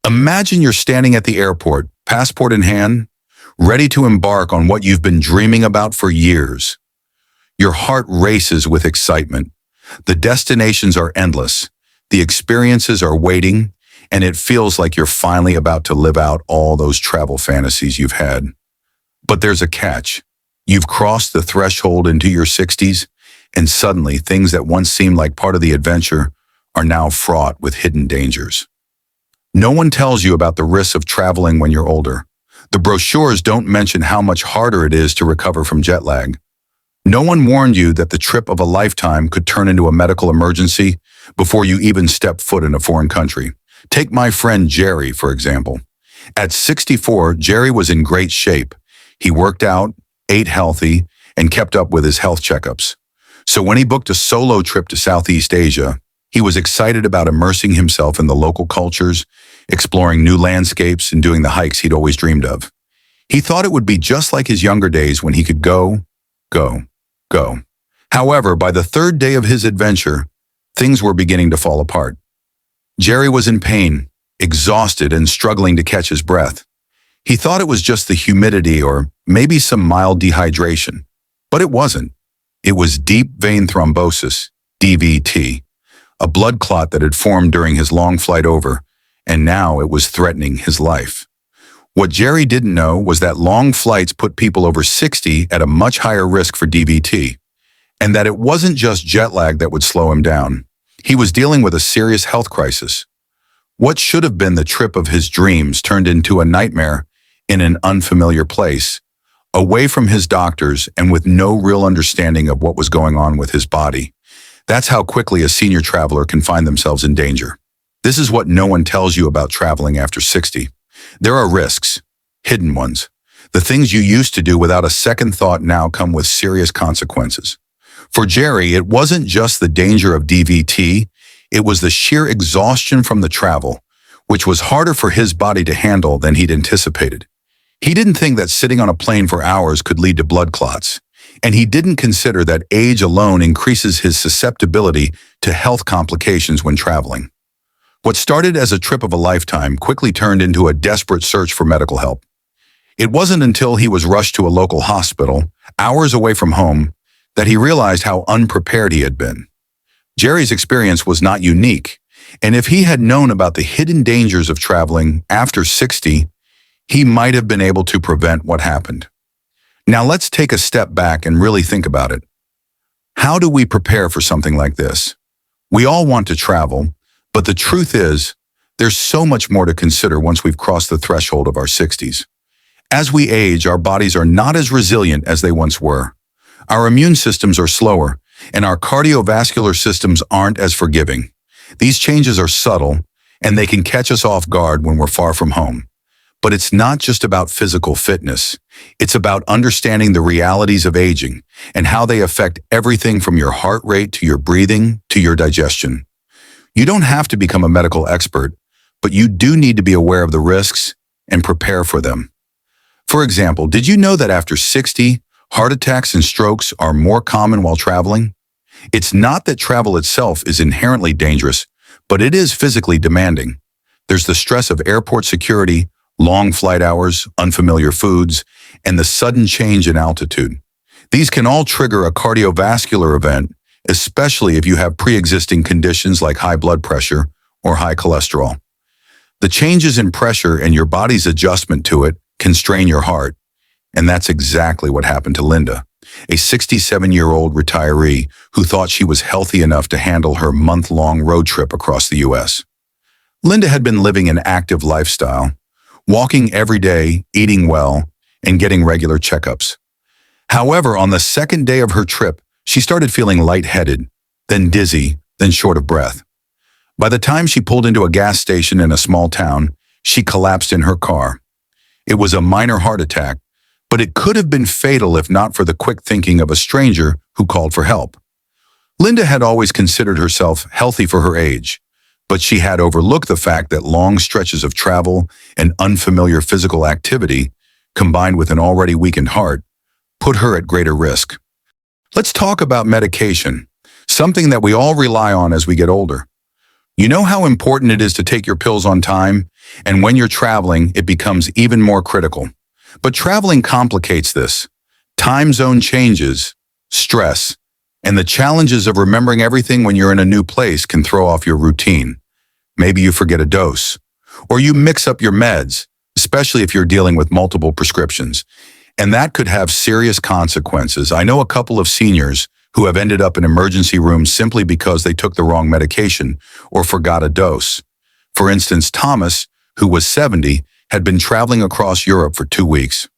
Imagine you're standing at the airport, passport in hand, ready to embark on what you've been dreaming about for years. Your heart races with excitement. The destinations are endless. The experiences are waiting, and it feels like you're finally about to live out all those travel fantasies you've had. But there's a catch. You've crossed the threshold into your 60s, and suddenly things that once seemed like part of the adventure are now fraught with hidden dangers. No one tells you about the risks of traveling when you're older. The brochures don't mention how much harder it is to recover from jet lag. No one warned you that the trip of a lifetime could turn into a medical emergency before you even step foot in a foreign country. Take my friend Jerry, for example. At 64, Jerry was in great shape. He worked out, ate healthy, and kept up with his health checkups. So when he booked a solo trip to Southeast Asia, he was excited about immersing himself in the local cultures, exploring new landscapes, and doing the hikes he'd always dreamed of. He thought it would be just like his younger days when he could go. However, by the third day of his adventure, things were beginning to fall apart. Jerry was in pain, exhausted, and struggling to catch his breath. He thought it was just the humidity or maybe some mild dehydration, but it wasn't. It was deep vein thrombosis, DVT, a blood clot that had formed during his long flight over, and now it was threatening his life. What Jerry didn't know was that long flights put people over 60 at a much higher risk for DVT, and that it wasn't just jet lag that would slow him down. He was dealing with a serious health crisis. What should have been the trip of his dreams turned into a nightmare in an unfamiliar place, away from his doctors and with no real understanding of what was going on with his body. That's how quickly a senior traveler can find themselves in danger. This is what no one tells you about traveling after 60. There are risks, hidden ones. The things you used to do without a second thought now come with serious consequences. For Jerry, it wasn't just the danger of DVT, it was the sheer exhaustion from the travel, which was harder for his body to handle than he'd anticipated. He didn't think that sitting on a plane for hours could lead to blood clots, and he didn't consider that age alone increases his susceptibility to health complications when traveling. What started as a trip of a lifetime quickly turned into a desperate search for medical help. It wasn't until he was rushed to a local hospital, hours away from home, that he realized how unprepared he had been. Jerry's experience was not unique, and if he had known about the hidden dangers of traveling after 60, he might have been able to prevent what happened. Now let's take a step back and really think about it. How do we prepare for something like this? We all want to travel, but the truth is, there's so much more to consider once we've crossed the threshold of our 60s. As we age, our bodies are not as resilient as they once were. Our immune systems are slower, and our cardiovascular systems aren't as forgiving. These changes are subtle, and they can catch us off guard when we're far from home. But it's not just about physical fitness. It's about understanding the realities of aging and how they affect everything from your heart rate to your breathing to your digestion. You don't have to become a medical expert, but you do need to be aware of the risks and prepare for them. For example, did you know that after 60, heart attacks and strokes are more common while traveling? It's not that travel itself is inherently dangerous, but it is physically demanding. There's the stress of airport security, long flight hours, unfamiliar foods, and the sudden change in altitude. These can all trigger a cardiovascular event, especially if you have pre-existing conditions like high blood pressure or high cholesterol. The changes in pressure and your body's adjustment to it can strain your heart, and that's exactly what happened to Linda, a 67-year-old retiree who thought she was healthy enough to handle her month-long road trip across the U.S. Linda had been living an active lifestyle, walking every day, eating well, and getting regular checkups. However, on the second day of her trip, she started feeling lightheaded, then dizzy, then short of breath. By the time she pulled into a gas station in a small town, she collapsed in her car. It was a minor heart attack, but it could have been fatal if not for the quick thinking of a stranger who called for help. Linda had always considered herself healthy for her age, but she had overlooked the fact that long stretches of travel and unfamiliar physical activity, combined with an already weakened heart, put her at greater risk. Let's talk about medication, something that we all rely on as we get older. You know how important it is to take your pills on time? And when you're traveling, it becomes even more critical. But traveling complicates this. Time zone changes, stress, and the challenges of remembering everything when you're in a new place can throw off your routine. Maybe you forget a dose, or you mix up your meds, especially if you're dealing with multiple prescriptions. And that could have serious consequences. I know a couple of seniors who have ended up in emergency rooms simply because they took the wrong medication or forgot a dose. For instance, Thomas, who was 70, had been traveling across Europe for 2 weeks.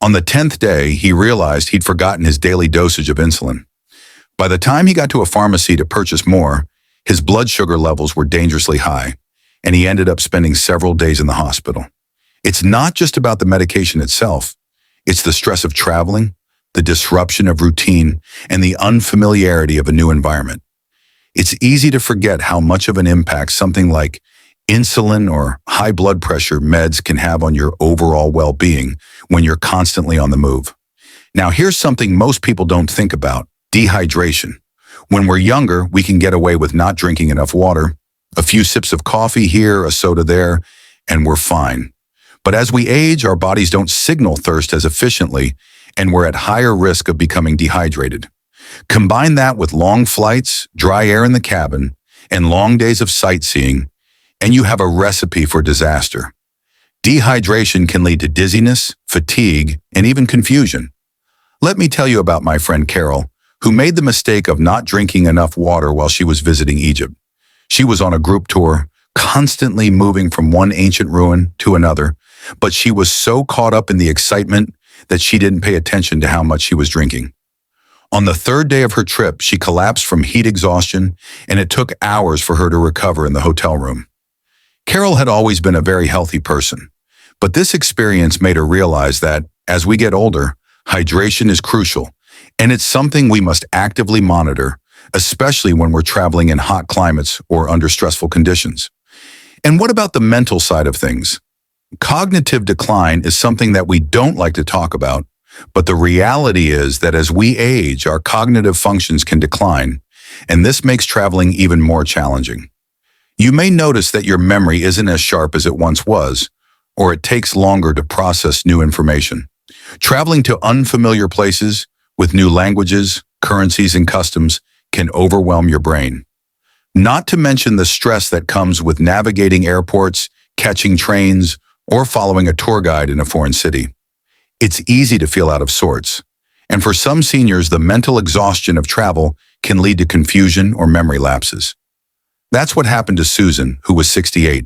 On the 10th day, he realized he'd forgotten his daily dosage of insulin. By the time he got to a pharmacy to purchase more, his blood sugar levels were dangerously high, and he ended up spending several days in the hospital. It's not just about the medication itself. It's the stress of traveling, the disruption of routine, and the unfamiliarity of a new environment. It's easy to forget how much of an impact something like insulin or high blood pressure meds can have on your overall well-being when you're constantly on the move. Now, here's something most people don't think about: dehydration. When we're younger, we can get away with not drinking enough water, a few sips of coffee here, a soda there, and we're fine. But as we age, our bodies don't signal thirst as efficiently, and we're at higher risk of becoming dehydrated. Combine that with long flights, dry air in the cabin, and long days of sightseeing, and you have a recipe for disaster. Dehydration can lead to dizziness, fatigue, and even confusion. Let me tell you about my friend Carol, who made the mistake of not drinking enough water while she was visiting Egypt. She was on a group tour, constantly moving from one ancient ruin to another, but she was so caught up in the excitement that she didn't pay attention to how much she was drinking. On the 3rd day of her trip, she collapsed from heat exhaustion, and it took hours for her to recover in the hotel room. Carol had always been a very healthy person, but this experience made her realize that, as we get older, hydration is crucial, and it's something we must actively monitor, especially when we're traveling in hot climates or under stressful conditions. And what about the mental side of things? Cognitive decline is something that we don't like to talk about, but the reality is that as we age, our cognitive functions can decline, and this makes traveling even more challenging. You may notice that your memory isn't as sharp as it once was, or it takes longer to process new information. Traveling to unfamiliar places with new languages, currencies, and customs can overwhelm your brain. Not to mention the stress that comes with navigating airports, catching trains, or following a tour guide in a foreign city. It's easy to feel out of sorts, and for some seniors, the mental exhaustion of travel can lead to confusion or memory lapses. That's what happened to Susan, who was 68.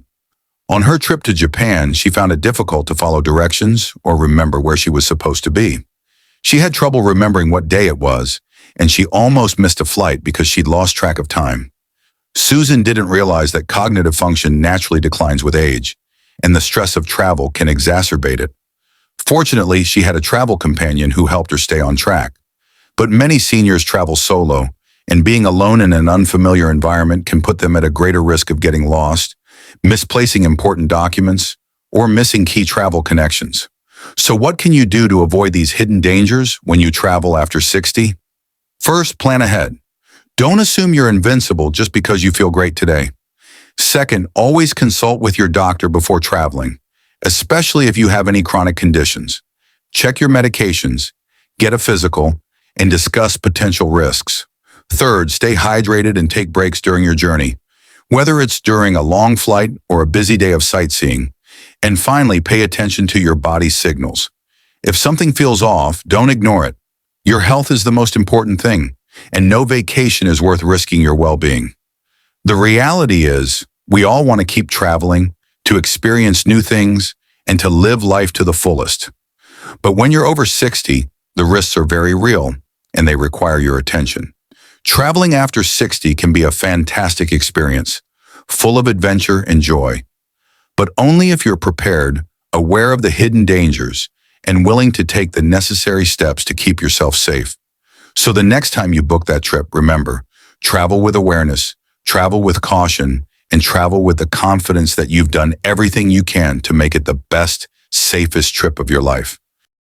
On her trip to Japan, she found it difficult to follow directions or remember where she was supposed to be. She had trouble remembering what day it was, and she almost missed a flight because she'd lost track of time. Susan didn't realize that cognitive function naturally declines with age, and the stress of travel can exacerbate it. Fortunately, she had a travel companion who helped her stay on track. But many seniors travel solo, and being alone in an unfamiliar environment can put them at a greater risk of getting lost, misplacing important documents, or missing key travel connections. So what can you do to avoid these hidden dangers when you travel after 60? First, plan ahead. Don't assume you're invincible just because you feel great today. Second, always consult with your doctor before traveling, especially if you have any chronic conditions. Check your medications, get a physical, and discuss potential risks. Third, stay hydrated and take breaks during your journey, whether it's during a long flight or a busy day of sightseeing. And finally, pay attention to your body's signals. If something feels off, don't ignore it. Your health is the most important thing, and no vacation is worth risking your well-being. The reality is, we all want to keep traveling, to experience new things, and to live life to the fullest. But when you're over 60, the risks are very real, and they require your attention. Traveling after 60 can be a fantastic experience, full of adventure and joy. But only if you're prepared, aware of the hidden dangers, and willing to take the necessary steps to keep yourself safe. So the next time you book that trip, remember, travel with awareness, travel with caution, and travel with the confidence that you've done everything you can to make it the best, safest trip of your life.